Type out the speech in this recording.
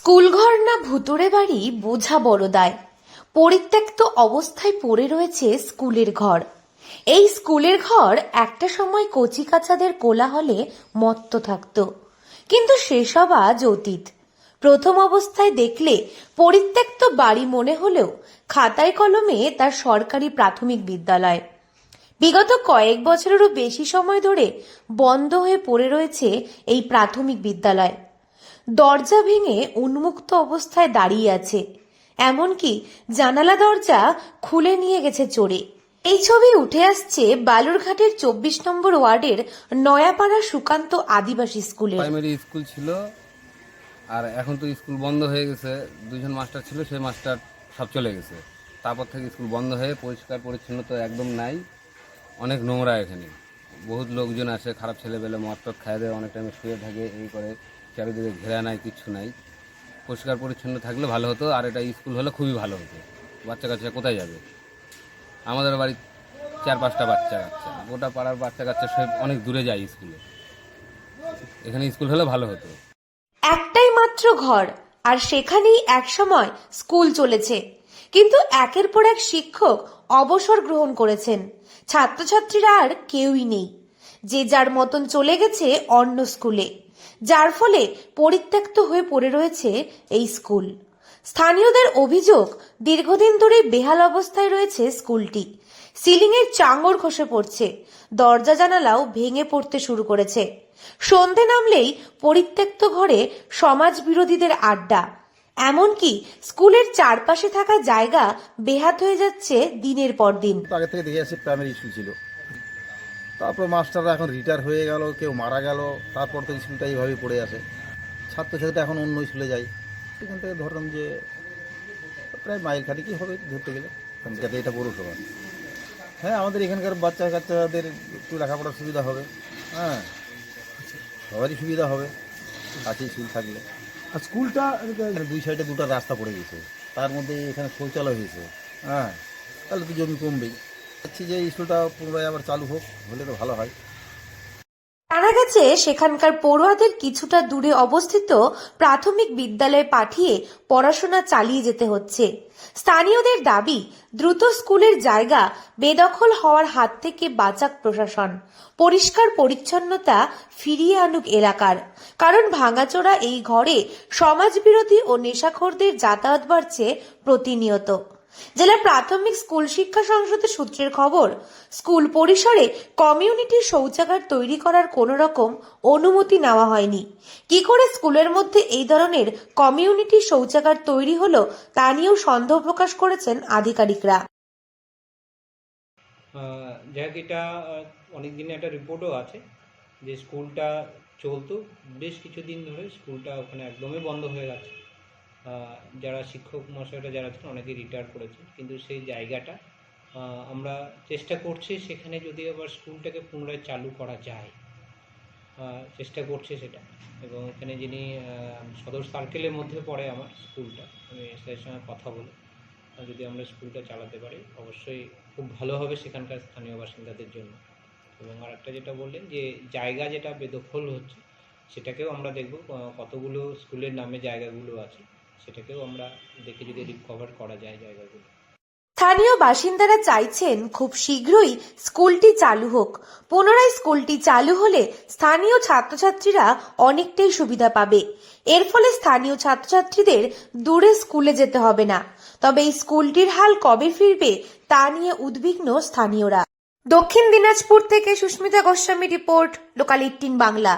স্কুলঘর না ভুতুড়ে বাড়ি বোঝা বড় দায়। পরিত্যক্ত অবস্থায় পড়ে রয়েছে স্কুলের ঘর। এই স্কুলের ঘর একটা সময় কচিকাঁচাদের কোলাহলে মত্ত থাকত, কিন্তু সেসব আজ অতীত। প্রথম অবস্থায় দেখলে পরিত্যক্ত বাড়ি মনে হলেও খাতায় কলমে তার সরকারি প্রাথমিক বিদ্যালয়। বিগত কয়েক বছরেরও বেশি সময় ধরে বন্ধ হয়ে পড়ে রয়েছে এই প্রাথমিক বিদ্যালয়। দরজা ভেঙে উন্মুক্ত অবস্থায় দাঁড়িয়ে আছে, এমনকি জানালা দরজা খুলে নিয়ে গেছে চোরে। এই ছবি উঠে আসছে বালুরঘাটের 24 নম্বর ওয়ার্ডের নয়াপাড়া সুকান্ত আদিবাসী স্কুলে। প্রাইমারি স্কুল ছিল, আর এখন তো স্কুল বন্ধ হয়ে গেছে। দুজন মাস্টার ছিল, সেই মাস্টার সব চলে গেছে। তারপর থেকে স্কুল বন্ধ হয়ে পরিষ্কার পরিচ্ছন্নতা একদম নাই। অনেক নোংরা, এখানে বহুত লোকজন আসে, খারাপ ছেলেবেলে মদ টদ খায় দেয়, অনেক টাইমে শুয়ে থাকে, এই করে চারিদিকে ঘেরা নাই, কিচ্ছু নাই। পরিষ্কার পরিচ্ছন্ন থাকলে ভালো হতো, আর এটা স্কুল হলে খুবই ভালো হতো। বাচ্চা কাচ্চা কোথায় যাবে? আমাদের বাড়ি 4-5টা বাচ্চা কাচ্চা, গোটা পাড়ার বাচ্চা কাচ্চা সব অনেক দূরে যায় স্কুলে। এখানে স্কুল হলে ভালো হতো। একটাই মাত্র ঘর, আর সেখানেই একসময় স্কুল চলেছে, কিন্তু একের পর এক শিক্ষক অবসর গ্রহণ করেছেন। ছাত্রছাত্রীরা আর কেউই নেই, যে যার মতন চলে গেছে অন্য স্কুলে, যার ফলে পরিত্যক্ত হয়ে পড়ে রয়েছে এই স্কুল। স্থানীয়দের অভিযোগ, দীর্ঘদিন ধরে বেহাল অবস্থায় রয়েছে স্কুলটি। সিলিংয়ের চাঙড় খসে পড়ছে, দরজা জানালাও ভেঙে পড়তে শুরু করেছে। সন্ধে নামলেই পরিত্যক্ত ঘরে সমাজ বিরোধীদের আড্ডা। এমনকি স্কুলের চারপাশে থাকা জায়গা বেহাত হয়ে যাচ্ছে দিনের পর দিন। আগে থেকে দেখে আসছি প্রাইমারি স্কুল ছিল, তারপর মাস্টাররা এখন রিটায়ার হয়ে গেল, কেউ মারা গেল, তারপর তো স্কুলটা এইভাবেই পড়ে আছে। ছাত্রছাত্রীরা এখন অন্য স্কুলে যায়, সেখান থেকে ধরলাম যে প্রায় মাইল খানিকই হবে ধরতে গেলে, যাতে এটা পৌরসভা। হ্যাঁ, আমাদের এখানকার বাচ্চা কাচ্চাদের একটু লেখাপড়ার সুবিধা হবে, হ্যাঁ সবারই সুবিধা হবে কাছেই স্কুল থাকলে। আর স্কুলটা দুই সাইডে দুটো রাস্তা পড়ে গেছে, তার মধ্যে এখানে শৌচালয় হয়েছে, হ্যাঁ তাহলে তো জমি কমবেই। চাচ্ছি যে স্কুলটা পুনরায় আবার চালু হোক, হলে তো ভালো হয়। জানা গেছে সেখানকার পড়ুয়াদের কিছুটা দূরে অবস্থিত প্রাথমিক বিদ্যালয়ে পাঠিয়ে পড়াশোনা চালিয়ে যেতে হচ্ছে। স্থানীয়দের দাবি, দ্রুত স্কুলের জায়গা বেদখল হওয়ার হাত থেকে বাঁচাক প্রশাসন, পরিষ্কার পরিচ্ছন্নতা ফিরিয়ে আনুক এলাকার। কারণ ভাঙাচোরা এই ঘরে সমাজবিরোধী ও নেশাখোরদের যাতায়াত বাড়ছে প্রতিনিয়ত। জেলা প্রাথমিক স্কুল শিক্ষা সংসদের সূত্রের খবর, স্কুল পরিসরে কমিউনিটি শৌচাগার তৈরি করার কোনো রকম অনুমতি নেওয়া হয়নি। কি করে স্কুলের মধ্যে এই ধরনের কমিউনিটি শৌচাগার তৈরি হলো তা নিয়েও সন্দেহ প্রকাশ করেছেন আধিকারিকরা। যাক, এটা অনেক দিনে একটা রিপোর্টও আছে যে স্কুলটা চলতো বেশ কিছুদিন ধরে, স্কুলটা ওখানে একদমই বন্ধ হয়ে গেছে। যারা শিক্ষক মহাশয়রা যারা ছিলেন অনেকেই রিটায়ার করেছেন, কিন্তু সেই জায়গাটা আমরা চেষ্টা করছি সেখানে যদি আবার স্কুলটাকে পুনরায় চালু করা যায়, চেষ্টা করছে সেটা। এবং এখানে যিনি সদর সার্কেলের মধ্যে পড়ে আমার স্কুলটা, আমি এসআইয়ের সঙ্গে কথা বলে যদি আমরা স্কুলটা চালাতে পারি অবশ্যই খুব ভালো হবে সেখানকার স্থানীয় বাসিন্দাদের জন্য। এবং আরেকটা যেটা বললেন যে জায়গা যেটা বেদখল হচ্ছে, সেটাকেও আমরা দেখব, কতগুলো স্কুলের নামে জায়গাগুলো আছে সেটাকেও আমরা দেখে যদি রিকভার করা যায় জায়গাগুলো। স্থানীয় বাসিন্দারা চাইছেন খুব শীঘ্রই স্কুলটি চালু হোক। পুনরায় স্কুলটি চালু হলে স্থানীয় ছাত্রছাত্রীরা অনেকটাই সুবিধা পাবে। এর ফলে স্থানীয় ছাত্রছাত্রীদের দূরে স্কুলে যেতে হবে না। তবে এই স্কুলটির হাল কবে ফিরবে তা নিয়ে উদ্বিগ্ন স্থানীয়রা। দক্ষিণ দিনাজপুর থেকে সুস্মিতা গোস্বামী রিপোর্ট, লোকাল 18 বাংলা।